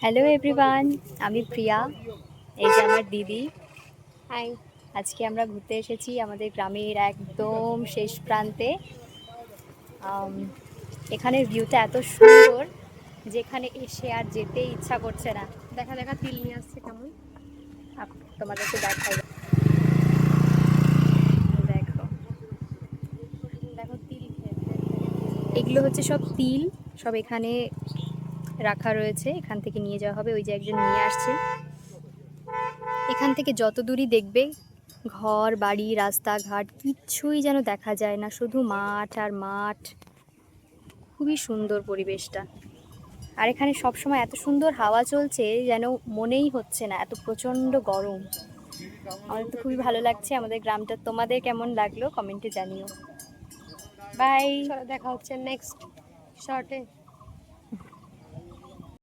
Hello everyone, আমি প্রিয়া। এই যে আমার দিদি। হাই। আজকে আমরা ঘুরতে এসেছি আমাদের গ্রামের একদম শেষ প্রান্তে। এখানের ভিউটা এত সুন্দর যেখানে এসে আর যেতে ইচ্ছা করছে না। দেখা দেখা তিল নিয়ে আসছে কেমন। তোমাদেরকে দেখাই, দেখো দেখো তিল এগুলো হচ্ছে সব তিল, সব এখানে রাখা রয়েছে। এখান থেকে নিয়ে যাওয়া হবে, ওই যে একজন নিয়ে আসছে। এখান থেকে যত দূরই দেখবে ঘর বাড়ি রাস্তাঘাট কিচ্ছুই যেন দেখা যায় না, শুধু মাঠ আর মাঠ। খুবই সুন্দর পরিবেশটা। আর এখানে সবসময় এত সুন্দর হাওয়া চলছে যেন মনেই হচ্ছে না এত প্রচণ্ড গরম। আমাদের তো খুবই ভালো লাগছে আমাদের গ্রামটা। তোমাদের কেমন লাগলো কমেন্টে জানিও। বাই। দেখা হচ্ছে নেক্সট শর্টে।